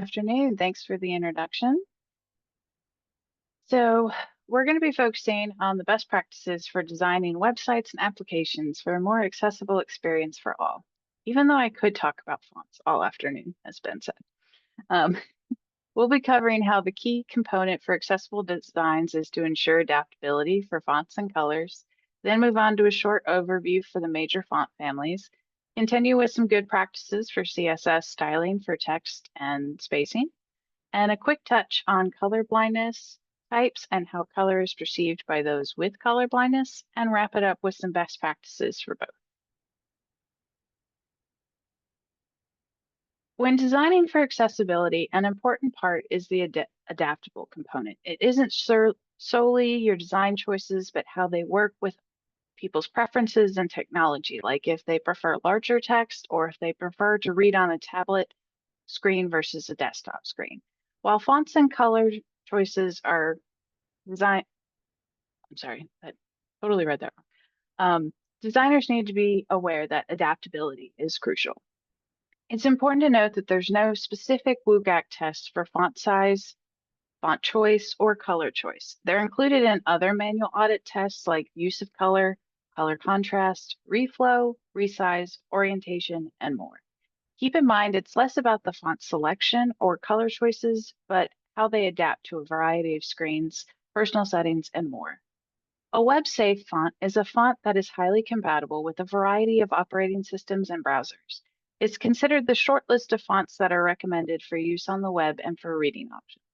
Afternoon. Thanks for the introduction. So, we're going to be focusing on the best practices for designing websites and applications for a more accessible experience for all. Even though I could talk about fonts all afternoon, as Ben said. Um, we'll be covering how the key component for accessible designs is to ensure adaptability for fonts and colors, then move on to a short overview for the major font families, continue with some good practices for CSS styling for text and spacing, and a quick touch on color blindness types and how color is perceived by those with color blindness, and wrap it up with some best practices for both. When designing for accessibility, an important part is the adaptable component. It isn't solely your design choices, but how they work with people's preferences and technology, like if they prefer larger text or if they prefer to read on a tablet screen versus a desktop screen. While fonts and color choices are design, I'm sorry, I totally read that wrong. Designers need to be aware that adaptability is crucial. It's important to note that there's no specific WCAG test for font size, font choice, or color choice. They're included in other manual audit tests like use of color, color contrast, reflow, resize, orientation, and more. Keep in mind it's less about the font selection or color choices, but how they adapt to a variety of screens, personal settings, and more. A web-safe font is a font that is highly compatible with a variety of operating systems and browsers. It's considered the short list of fonts that are recommended for use on the web and for reading options.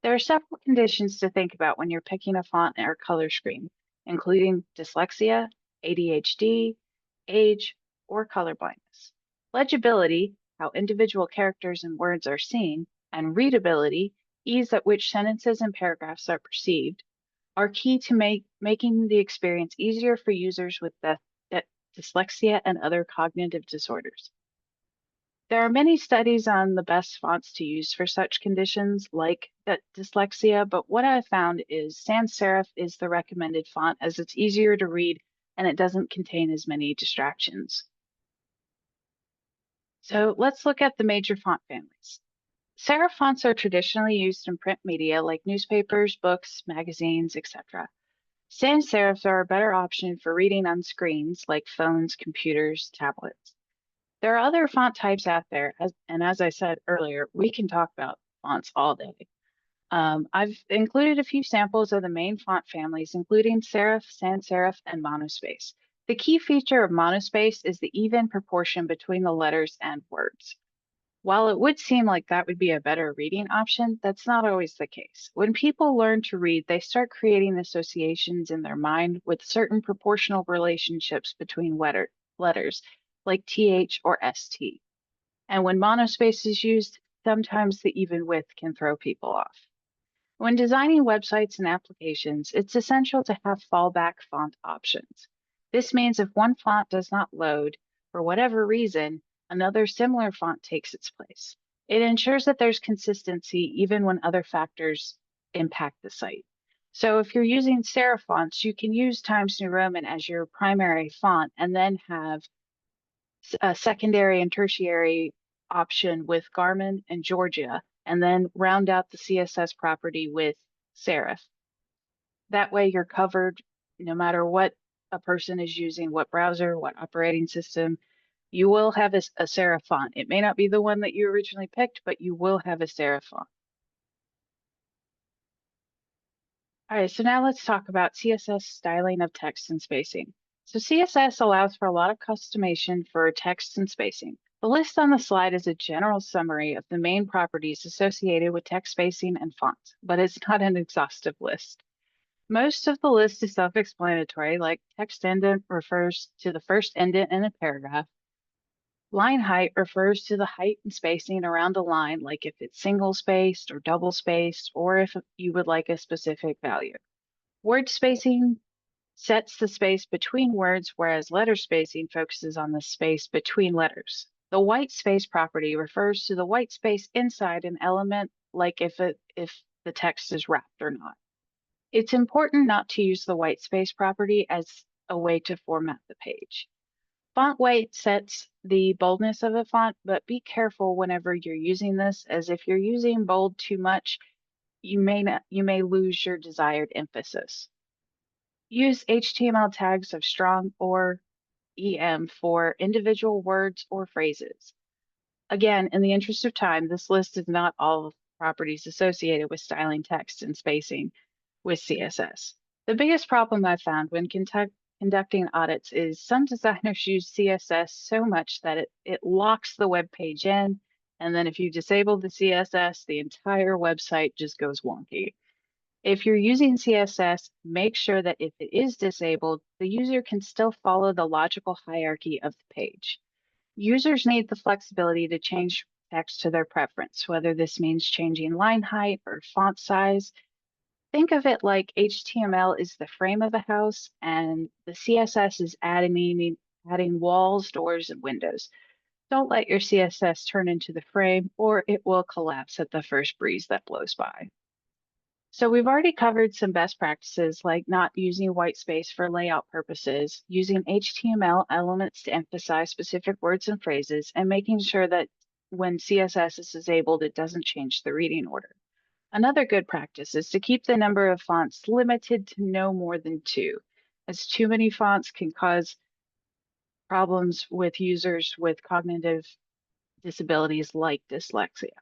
There are several conditions to think about when you're picking a font or color scheme, including dyslexia, ADHD, age, or color blindness. Legibility, how individual characters and words are seen, and readability, ease at which sentences and paragraphs are perceived, are key to making the experience easier for users with dyslexia and other cognitive disorders. There are many studies on the best fonts to use for such conditions like dyslexia, but what I've found is sans serif is the recommended font as it's easier to read and it doesn't contain as many distractions. So let's look at the major font families. Serif fonts are traditionally used in print media like newspapers, books, magazines, etc. Sans serifs are a better option for reading on screens like phones, computers, tablets. There are other font types out there, and as I said earlier, we can talk about fonts all day. I've included a few samples of the main font families, including serif, sans serif, and monospace. The key feature of monospace is the even proportion between the letters and words. While it would seem like that would be a better reading option, that's not always the case. When people learn to read, they start creating associations in their mind with certain proportional relationships between letters, like TH or ST. And when monospace is used, sometimes the even width can throw people off. When designing websites and applications, it's essential to have fallback font options. This means if one font does not load, for whatever reason, another similar font takes its place. It ensures that there's consistency even when other factors impact the site. So if you're using serif fonts, you can use Times New Roman as your primary font and then have a secondary and tertiary option with Garmin and Georgia, and then round out the CSS property with serif. That way you're covered no matter what a person is using, what browser, what operating system. You will have a serif font. It may not be the one that you originally picked, but you will have a serif font. All right, so now let's talk about CSS styling of text and spacing. So CSS allows for a lot of customization for text and spacing. The list on the slide is a general summary of the main properties associated with text spacing and fonts, but it's not an exhaustive list. Most of the list is self-explanatory, like text indent refers to the first indent in a paragraph. Line height refers to the height and spacing around a line, like if it's single-spaced or double-spaced, or if you would like a specific value. Word spacing sets the space between words, whereas letter spacing focuses on the space between letters. The white space property refers to the white space inside an element, like if the text is wrapped or not. It's important not to use the white space property as a way to format the page. Font weight sets the boldness of a font, but be careful whenever you're using this, as if you're using bold too much, you may lose your desired emphasis. Use HTML tags of strong or EM for individual words or phrases. Again, in the interest of time, this list is not all properties associated with styling text and spacing with CSS. The biggest problem I've found when conducting audits is some designers use CSS so much that it locks the web page in, and then if you disable the CSS, the entire website just goes wonky. If you're using CSS, make sure that if it is disabled, the user can still follow the logical hierarchy of the page. Users need the flexibility to change text to their preference, whether this means changing line height or font size. Think of it like HTML is the frame of a house and the CSS is adding walls, doors, and windows. Don't let your CSS turn into the frame or it will collapse at the first breeze that blows by. So we've already covered some best practices like not using white space for layout purposes, using HTML elements to emphasize specific words and phrases, and making sure that when CSS is disabled, it doesn't change the reading order. Another good practice is to keep the number of fonts limited to no more than 2, as too many fonts can cause problems with users with cognitive disabilities like dyslexia.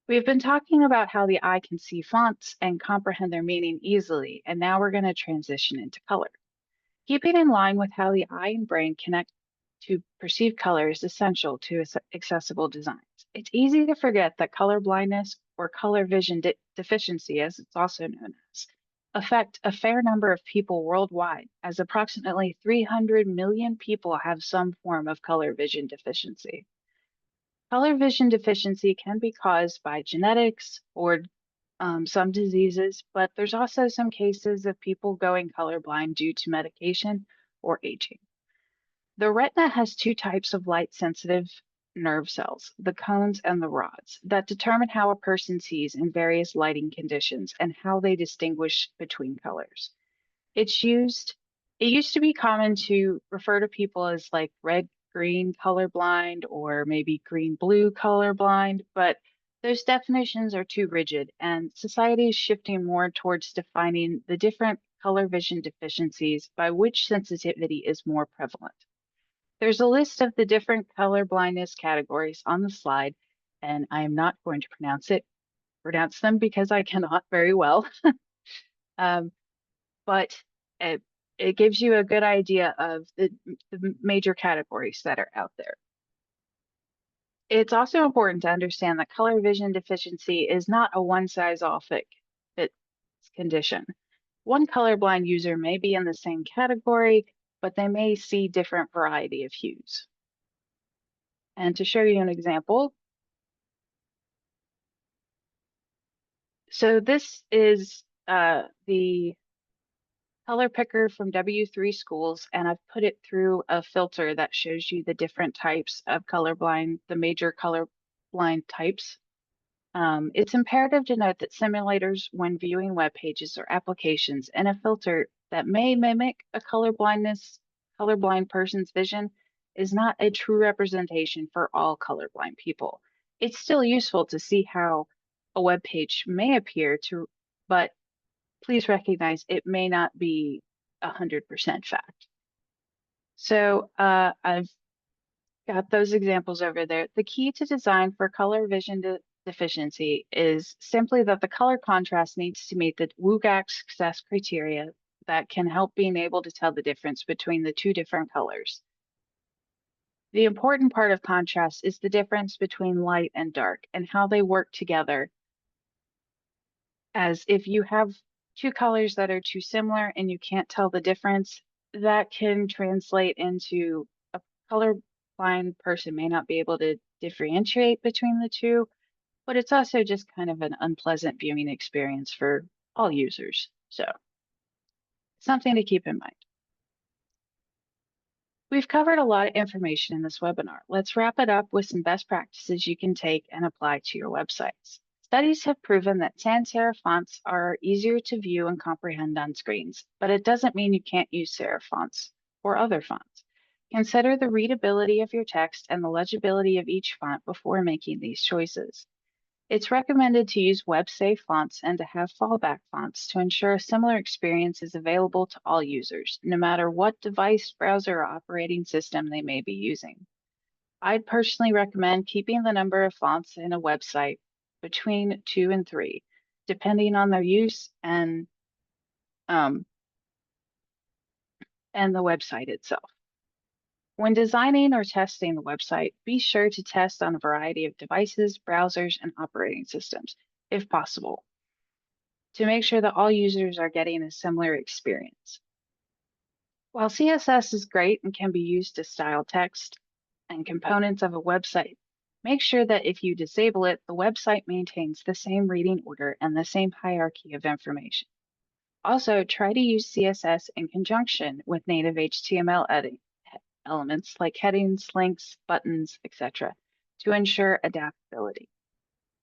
We've been talking about how the eye can see fonts and comprehend their meaning easily, and now we're going to transition into color. Keeping in line with how the eye and brain connect to perceive color is essential to accessible designs. It's easy to forget that color blindness or color vision deficiency, as it's also known as, affect a fair number of people worldwide, as approximately 300 million people have some form of color vision deficiency. Color vision deficiency can be caused by genetics or some diseases, but there's also some cases of people going colorblind due to medication or aging. The retina has two types of light sensitive nerve cells, the cones and the rods, that determine how a person sees in various lighting conditions and how they distinguish between colors. It used to be common to refer to people as like red green colorblind or maybe green blue colorblind, but those definitions are too rigid, and society is shifting more towards defining the different color vision deficiencies by which sensitivity is more prevalent. There's a list of the different color blindness categories on the slide, and I am not going to pronounce them because I cannot very well. Um, but it, it gives you a good idea of the major categories that are out there. It's also important to understand that color vision deficiency is not a one-size-all-fits condition. One colorblind user may be in the same category, but they may see different variety of hues. And to show you an example, so this is the color picker from W3 Schools, and I've put it through a filter that shows you the different types of colorblind, the major colorblind types. It's imperative to note that simulators, when viewing web pages or applications in a filter that may mimic a colorblind person's vision, is not a true representation for all colorblind people. It's still useful to see how a web page may appear to, but please recognize it may not be 100% fact. So I've got those examples over there. The key to design for color vision deficiency is simply that the color contrast needs to meet the WCAG success criteria that can help being able to tell the difference between the two different colors. The important part of contrast is the difference between light and dark and how they work together. As if you have two colors that are too similar and you can't tell the difference, that can translate into a colorblind person may not be able to differentiate between the two, but it's also just kind of an unpleasant viewing experience for all users. So something to keep in mind. We've covered a lot of information in this webinar. Let's wrap it up with some best practices you can take and apply to your websites. Studies have proven that sans serif fonts are easier to view and comprehend on screens, but it doesn't mean you can't use serif fonts or other fonts. Consider the readability of your text and the legibility of each font before making these choices. It's recommended to use web-safe fonts and to have fallback fonts to ensure a similar experience is available to all users, no matter what device, browser, or operating system they may be using. I'd personally recommend keeping the number of fonts in a website between 2 and 3, depending on their use um, and the website itself. When designing or testing the website, be sure to test on a variety of devices, browsers, and operating systems, if possible, to make sure that all users are getting a similar experience. While CSS is great and can be used to style text and components of a website, make sure that if you disable it, the website maintains the same reading order and the same hierarchy of information. Also, try to use CSS in conjunction with native HTML elements like headings, links, buttons, etc., to ensure adaptability.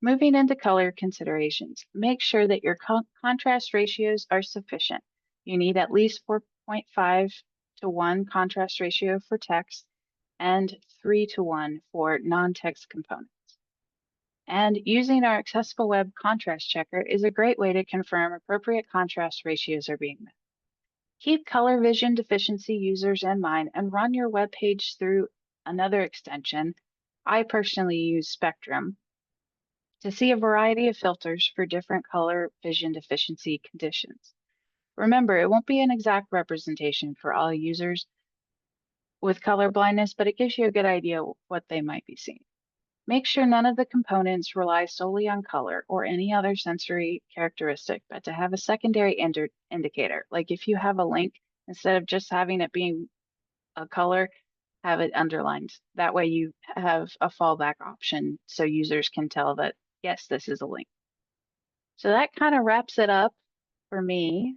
Moving into color considerations, make sure that your contrast ratios are sufficient. You need at least 4.5:1 contrast ratio for text and 3:1 for non-text components. And using our Accessible Web Contrast Checker is a great way to confirm appropriate contrast ratios are being met. Keep color vision deficiency users in mind and run your web page through another extension. I personally use Spectrum to see a variety of filters for different color vision deficiency conditions. Remember, it won't be an exact representation for all users with color blindness, but it gives you a good idea what they might be seeing. Make sure none of the components rely solely on color or any other sensory characteristic, but to have a secondary indicator. Like if you have a link, instead of just having it being a color, have it underlined. That way you have a fallback option so users can tell that, yes, this is a link. So that kind of wraps it up for me.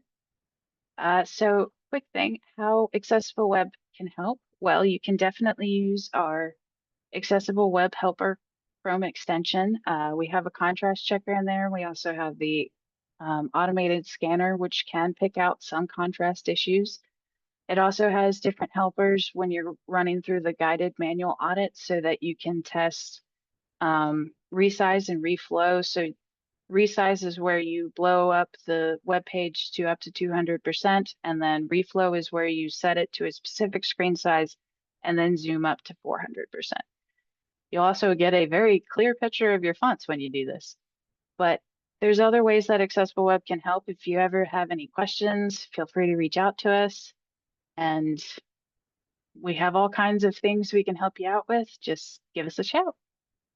So quick thing, how Accessible Web can help? Well, you can definitely use our Accessible Web Helper Chrome extension. We have a contrast checker in there. We also have the automated scanner, which can pick out some contrast issues. It also has different helpers when you're running through the guided manual audit so that you can test resize and reflow. So resize is where you blow up the web page to up to 200%, and then reflow is where you set it to a specific screen size and then zoom up to 400%. You'll also get a very clear picture of your fonts when you do this. But there's other ways that Accessible Web can help. If you ever have any questions, feel free to reach out to us. And we have all kinds of things we can help you out with. Just give us a shout.